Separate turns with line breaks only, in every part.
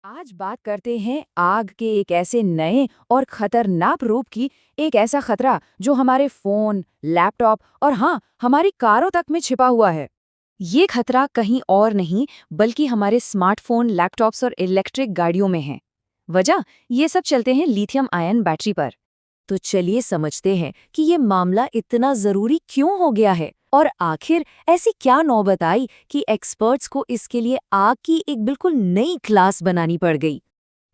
आज बात करते हैं आग के एक ऐसे नए और खतरनाक रूप की। एक ऐसा खतरा जो हमारे फोन, लैपटॉप और हाँ, हमारी कारों तक में छिपा हुआ है। ये खतरा कहीं और नहीं बल्कि हमारे स्मार्टफोन, लैपटॉप्स और इलेक्ट्रिक गाड़ियों में है। वजह ये सब चलते हैं लिथियम आयन बैटरी पर। तो चलिए समझते हैं कि ये मामला इतना जरूरी क्यों हो गया है और आखिर ऐसी क्या नौबत आई कि एक्सपर्ट्स को इसके लिए आग की एक बिल्कुल नई क्लास बनानी पड़ गई।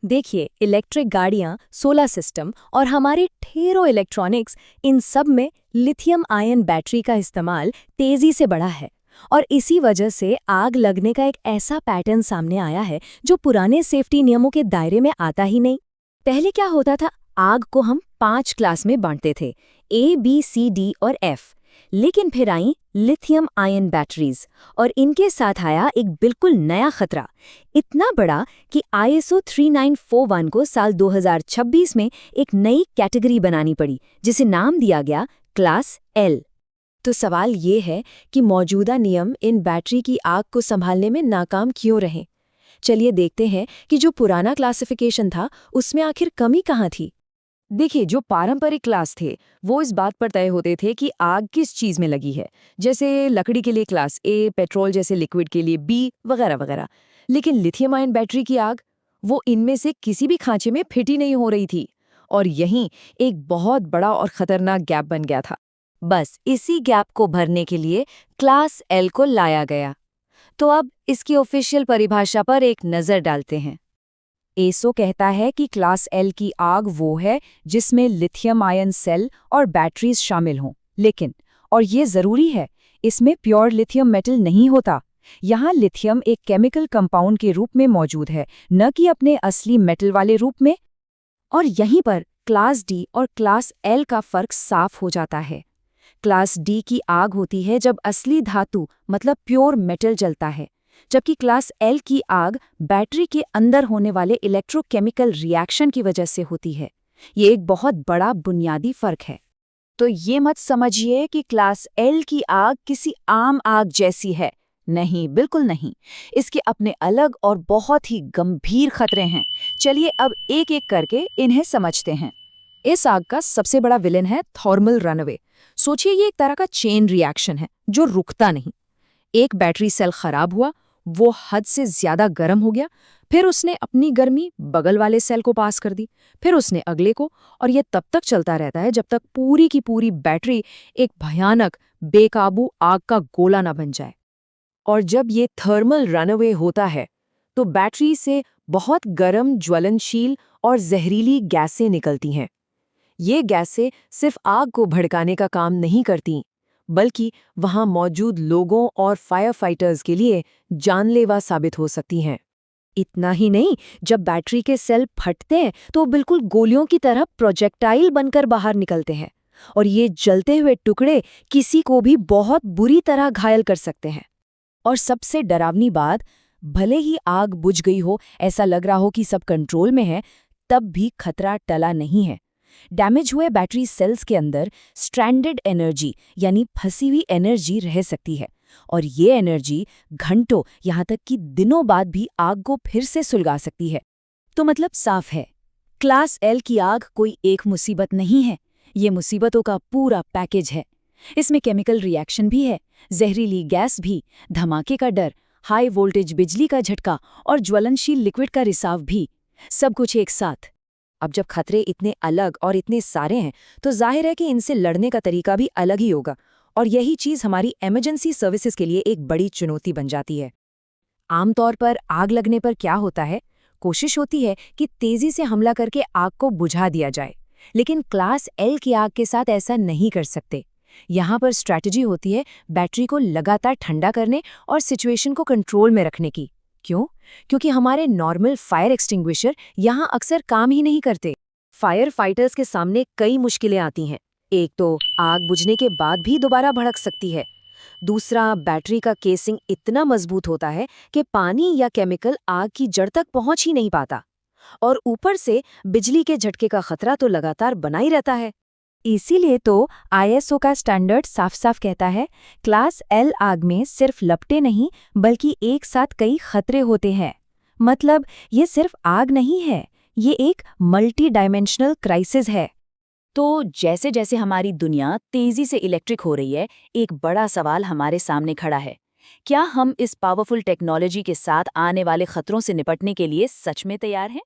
देखिए, इलेक्ट्रिक गाड़ियां, सोलर सिस्टम और हमारे ढेरों इलेक्ट्रॉनिक्स, इन सब में लिथियम आयन बैटरी का इस्तेमाल तेजी से बढ़ा है। और इसी वजह से आग लगने का एक ऐसा पैटर्न सामने आया है जो पुराने सेफ्टी नियमों के दायरे में आता ही नहीं। पहले क्या होता था, आग को हम 5 क्लास में बांटते थे, A, B, C, D और F। लेकिन फिर आई लिथियम आयन बैटरीज और इनके साथ आया एक बिल्कुल नया खतरा, इतना बड़ा कि ISO 3941 को साल 2026 में एक नई कैटेगरी बनानी पड़ी, जिसे नाम दिया गया क्लास L। तो सवाल ये है कि मौजूदा नियम इन बैटरी की आग को संभालने में नाकाम क्यों रहे। चलिए देखते हैं कि जो पुराना क्लासिफिकेशन था उसमें आखिर कमी कहाँ थी। देखिए, जो पारंपरिक क्लास थे वो इस बात पर तय होते थे कि आग किस चीज में लगी है, जैसे लकड़ी के लिए क्लास ए, पेट्रोल जैसे लिक्विड के लिए बी, वगैरह वगैरह। लेकिन लिथियम आयन बैटरी की आग, वो इनमें से किसी भी खांचे में फिट ही नहीं हो रही थी। और यहीं एक बहुत बड़ा और खतरनाक गैप बन गया था। बस इसी गैप को भरने के लिए क्लास एल को लाया गया। तो अब इसकी ऑफिशियल परिभाषा पर एक नज़र डालते हैं। एसो कहता है कि क्लास एल की आग वो है जिसमें लिथियम आयन सेल और बैटरीज शामिल हों। लेकिन, और ये ज़रूरी है, इसमें प्योर लिथियम मेटल नहीं होता। यहाँ लिथियम एक केमिकल कंपाउंड के रूप में मौजूद है, न कि अपने असली मेटल वाले रूप में। और यहीं पर क्लास डी और क्लास एल का फर्क साफ हो जाता है। क्लास डी की आग होती है जब असली धातु मतलब प्योर मेटल जलता है, जबकि क्लास एल की आग बैटरी के अंदर होने वाले इलेक्ट्रोकेमिकल रिएक्शन की वजह से होती है। ये एक बहुत बड़ा बुनियादी फर्क है। तो ये मत समझिए कि क्लास एल की आग किसी आम आग जैसी है। नहीं, बिल्कुल नहीं। इसके अपने अलग और बहुत ही गंभीर खतरे हैं। चलिए अब एक एक करके इन्हें समझते हैं। इस आग का सबसे बड़ा विलेन है थर्मल रनअवे। सोचिए, ये एक तरह का चेन रिएक्शन है जो रुकता नहीं। एक बैटरी सेल खराब हुआ, वो हद से ज्यादा गर्म हो गया, फिर उसने अपनी गर्मी बगल वाले सेल को पास कर दी, फिर उसने अगले को, और ये तब तक चलता रहता है जब तक पूरी की पूरी बैटरी एक भयानक बेकाबू आग का गोला ना बन जाए। और जब ये थर्मल रनअवे होता है तो बैटरी से बहुत गर्म, ज्वलनशील और जहरीली गैसें निकलती हैं। ये गैसें सिर्फ आग को भड़काने का काम नहीं करती, बल्कि वहां मौजूद लोगों और फायर फाइटर्स के लिए जानलेवा साबित हो सकती हैं। इतना ही नहीं, जब बैटरी के सेल फटते हैं तो बिल्कुल गोलियों की तरह प्रोजेक्टाइल बनकर बाहर निकलते हैं, और ये जलते हुए टुकड़े किसी को भी बहुत बुरी तरह घायल कर सकते हैं। और सबसे डरावनी बात, भले ही आग बुझ गई हो, ऐसा लग रहा हो कि सब कंट्रोल में है, तब भी खतरा टला नहीं है। डैमेज हुए बैटरी सेल्स के अंदर स्ट्रैंडेड एनर्जी यानी फंसी हुई एनर्जी रह सकती है, और ये एनर्जी घंटों यहाँ तक कि दिनों बाद भी आग को फिर से सुलगा सकती है। तो मतलब साफ है, क्लास एल की आग कोई एक मुसीबत नहीं है, ये मुसीबतों का पूरा पैकेज है। इसमें केमिकल रिएक्शन भी है, जहरीली गैस भी, धमाके का डर, हाई वोल्टेज बिजली का झटका और ज्वलनशील लिक्विड का रिसाव भी, सब कुछ एक साथ। अब जब खतरे इतने अलग और इतने सारे हैं तो जाहिर है कि इनसे लड़ने का तरीका भी अलग ही होगा, और यही चीज़ हमारी इमरजेंसी सर्विसेज के लिए एक बड़ी चुनौती बन जाती है। आमतौर पर आग लगने पर क्या होता है, कोशिश होती है कि तेजी से हमला करके आग को बुझा दिया जाए। लेकिन क्लास एल की आग के साथ ऐसा नहीं कर सकते। यहाँ पर स्ट्रैटेजी होती है बैटरी को लगातार ठंडा करने और सिचुएशन को कंट्रोल में रखने की। क्यों? क्योंकि हमारे नॉर्मल फायर एक्सटिंग्विशर यहाँ अक्सर काम ही नहीं करते। फायर फाइटर्स के सामने कई मुश्किलें आती हैं। एक तो आग बुझने के बाद भी दोबारा भड़क सकती है। दूसरा, बैटरी का केसिंग इतना मजबूत होता है कि पानी या केमिकल आग की जड़ तक पहुंच ही नहीं पाता। और ऊपर से बिजली के झटके का खतरा तो लगातार बना ही रहता है। इसीलिए तो आईएसओ का स्टैंडर्ड साफ साफ कहता है, क्लास एल आग में सिर्फ लपटें नहीं बल्कि एक साथ कई खतरे होते हैं। मतलब ये सिर्फ आग नहीं है, ये एक मल्टी डायमेंशनल क्राइसिस है।
तो जैसे जैसे हमारी दुनिया तेजी से इलेक्ट्रिक हो रही है, एक बड़ा सवाल हमारे सामने खड़ा है। क्या हम इस पावरफुल टेक्नोलॉजी के साथ आने वाले खतरों से निपटने के लिए सच में तैयार हैं?